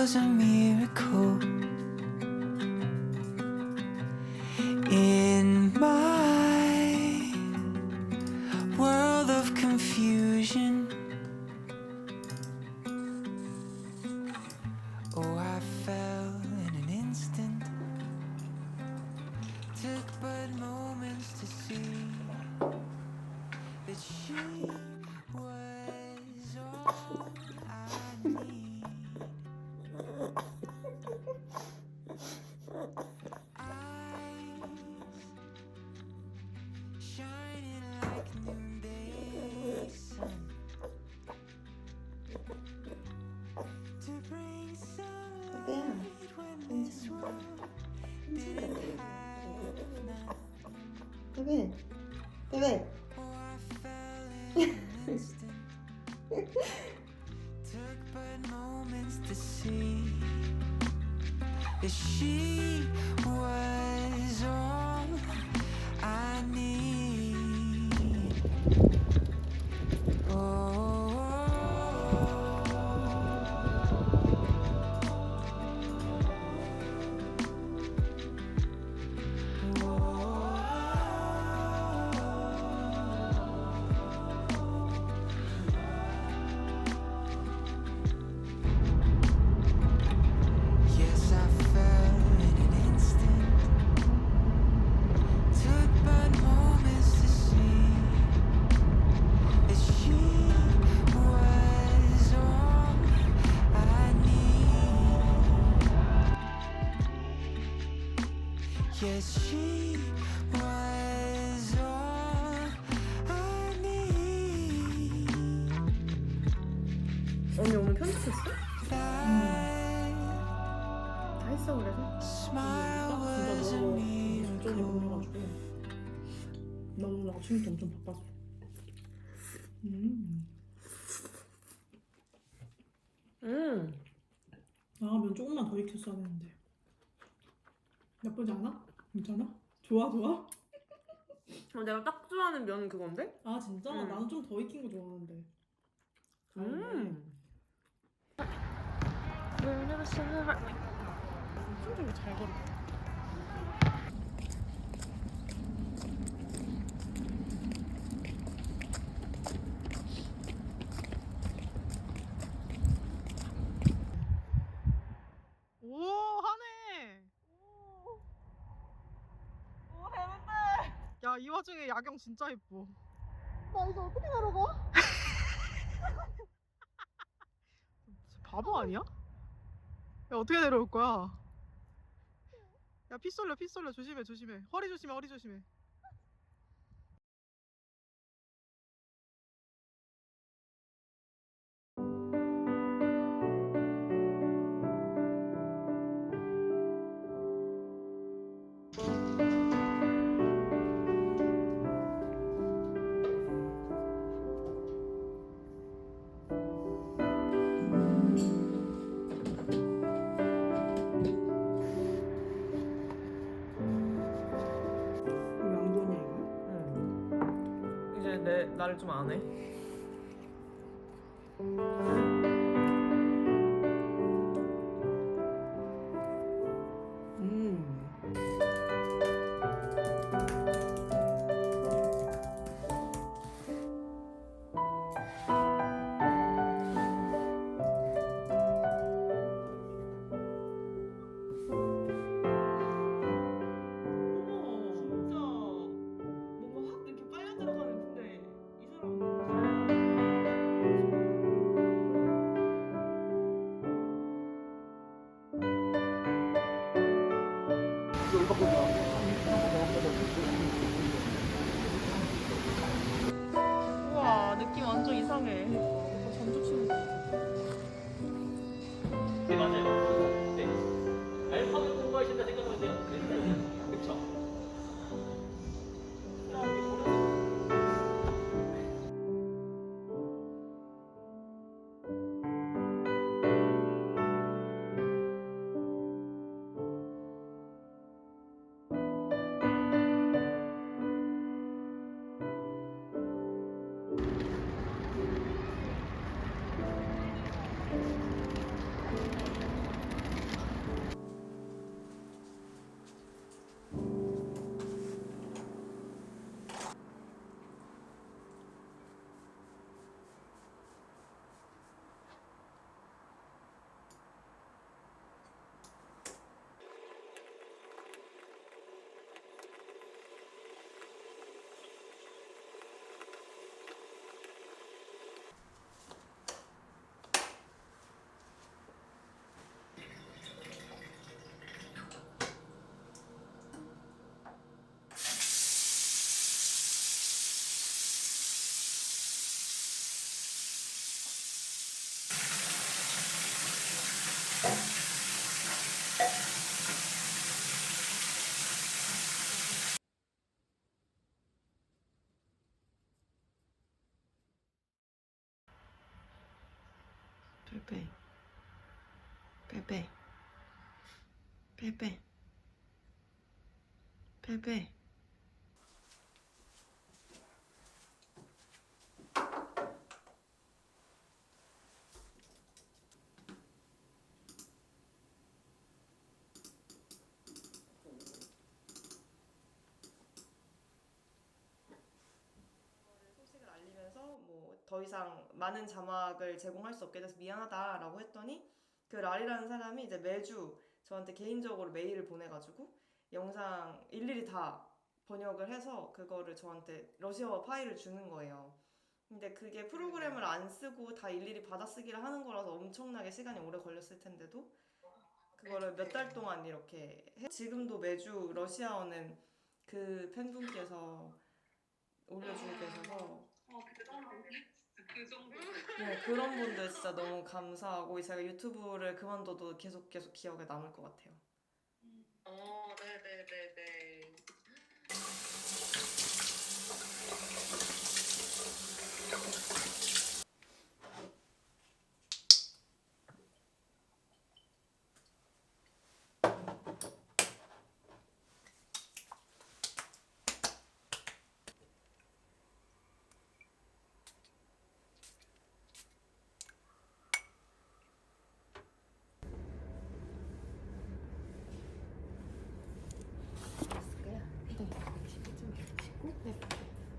was a miracle. In my world of confusion, oh, I fell in an instant. Took but moments to see that she was all I need. Shining like noonday sun to bring sunlight when this world didn't have none. 베베, 베베. Oh, I fell in an instant. Took but moments to see that she was all I need. Yes, I fell in an instant. Took but moments to see that she was all I need. Yes, she was all I need. 언니 오늘 편집했어? That 다 했어 그래서? smile was a 진짜 miracle. 보내가지고 나 오늘 아침부터 엄청 바빴어. 면 조금만 더 익혔어야 되는데. 나쁘지 않아? 괜찮아? 좋아? 내가 딱 좋아하는 면 그건데? 아 진짜? 나는 좀 더 익힌 거 좋아하는데. 손 잘 걸어. 오 하네. 오 재밌네. 야 이 와중에 야경 진짜 예뻐. 나 이거 어떻게 내려가? 바보 아니야? 야 어떻게 내려올 거야? 야 피 쏠려 조심해 허리 조심해. 양돈이야 이거? 이제 나를 좀 안 해. 진짜 뭔가 확 이렇게 빨려 들어가는 근데 이 사람 우와 느낌 완전 이상해. 전주 치는 거 같아. 네 맞아요. 네. 알파벳 공부하신다 생각하면 돼요. 그렇죠. 빼빼 빼빼 빼빼 빼빼. 소식을 알리면서 뭐 더 이상 많은 자막을 제공할 수 없게 돼서 미안하다라고 했더니 그 랄이라는 사람이 이제 매주 저한테 개인적으로 메일을 보내가지고 영상 일일이 다 번역을 해서 그거를 저한테 러시아어 파일을 주는 거예요. 근데 그게 프로그램을 안 쓰고 다 일일이 받아쓰기를 하는 거라서 엄청나게 시간이 오래 걸렸을 텐데도 그거를 몇 달 동안 이렇게 지금도 매주 러시아어는 그 팬분께서 올려주고 계셔서 그 정도. 네, 그런 분들 진짜 너무 감사하고 제가 유튜브를 그만둬도 계속 기억에 남을 것 같아요. 네네네네.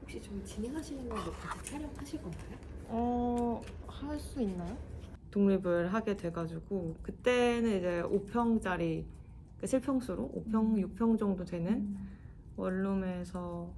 혹시 저희 진행하시는 거 같이 촬영하실 건가요? 할 수 있나요? 독립을 하게 돼가지고 그때는 이제 5평짜리 그 실평수로 5평, 6평 정도 되는 원룸에서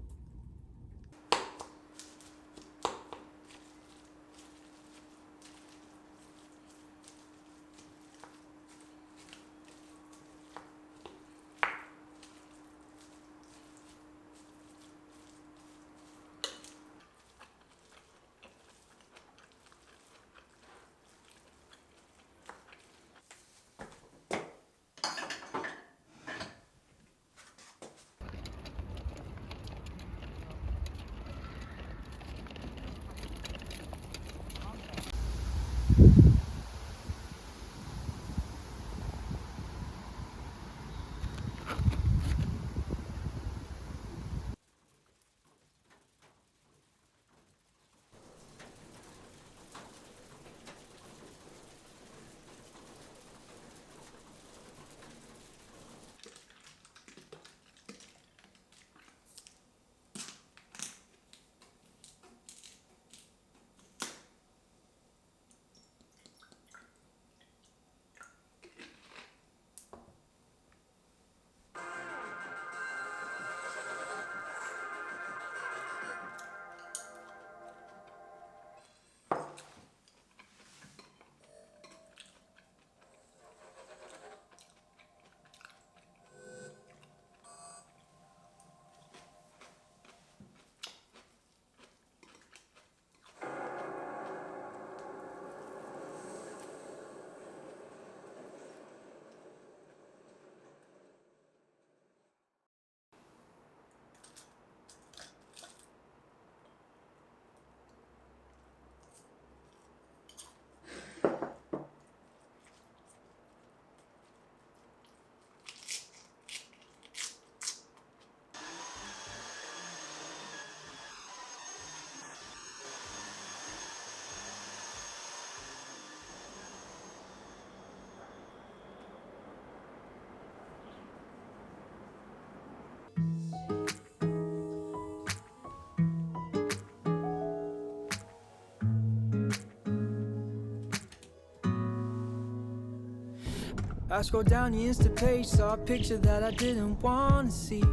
I scrolled down the Insta page, saw a picture that I didn't wanna see.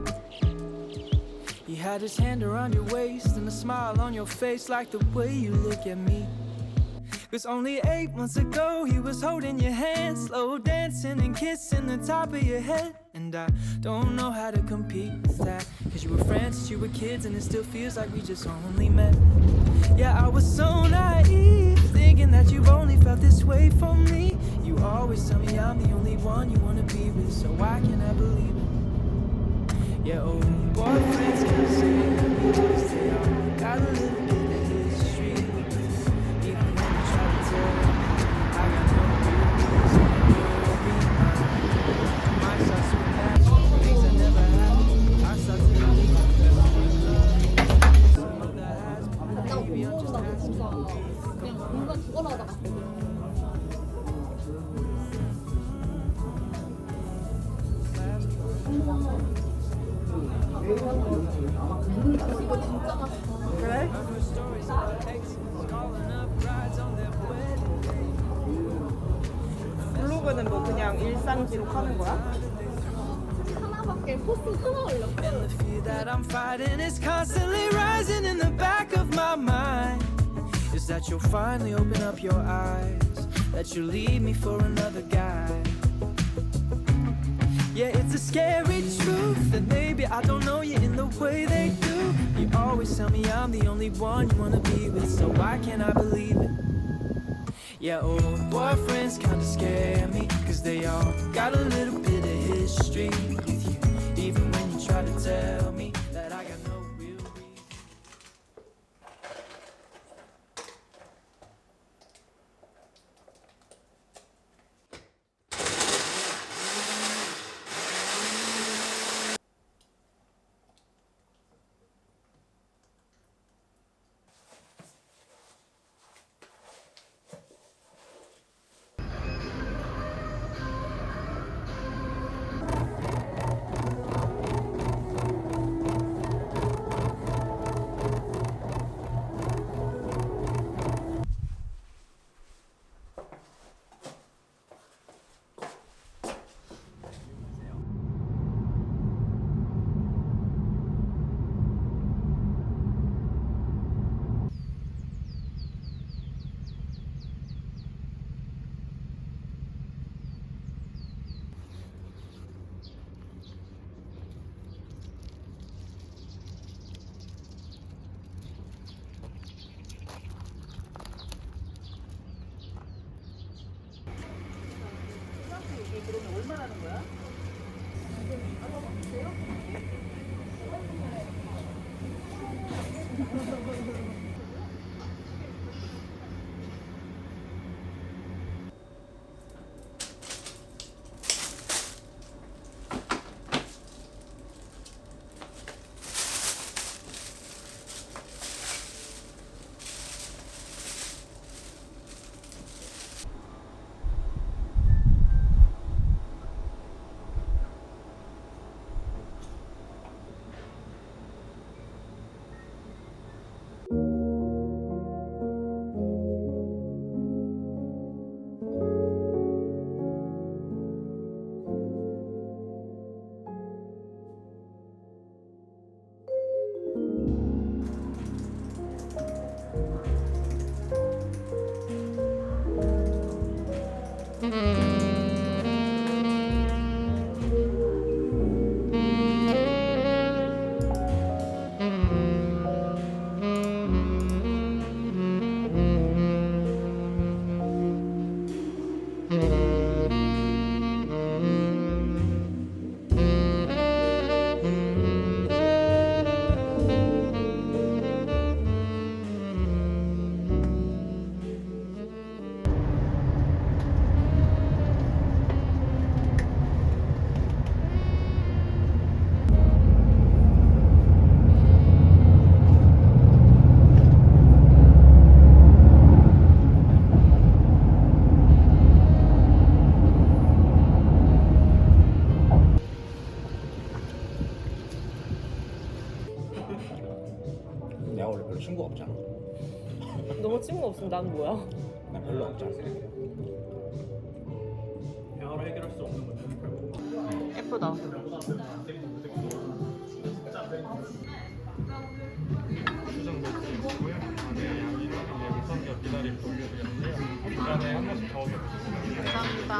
You had his hand around your waist and a smile on your face, like the way you look at me. 'Cause only 8 months ago he was holding your hand, slow dancing and kissing the top of your head. And I don't know how to compete with that, 'cause you were friends since you were kids and it still feels like we just only met. Yeah, I was so naive, thinking that you've only felt this way for me. You always tell me I'm the only one you wanna be with, so why can't I believe it? Yeah, old boyfriends can say that we just they all got a little bit of history. Even when you try to tell, I got 브이로그는 뭐 그냥 일상 기록하는 거야? 하나밖에 포스 하나 올렸어. And the fear that I'm fighting is constantly rising in the back of my mind. Is that you'll finally open up your eyes, that you'll leave me for another guy. Yeah, it's a scary truth that maybe I don't know you in the way they do. You always tell me I'm the only one you wanna be with, so why can't I believe it? Yeah, old boyfriends kinda scare me, cause they all got a little bit of history with you, even when you try to tell me that I got no real reason. 내가 원래 별로 친구가 없잖아. 너무 친구 없으면 난 뭐야? 난 별로 없잖아. 대화로 해결할 수 없는 문제. 예쁘다. 수정도 있고요. 안에 양이랑 이제 물성기업 미나리 올려드렸는데요. 그 안에 한 번씩 저어주세요. 감사합니다.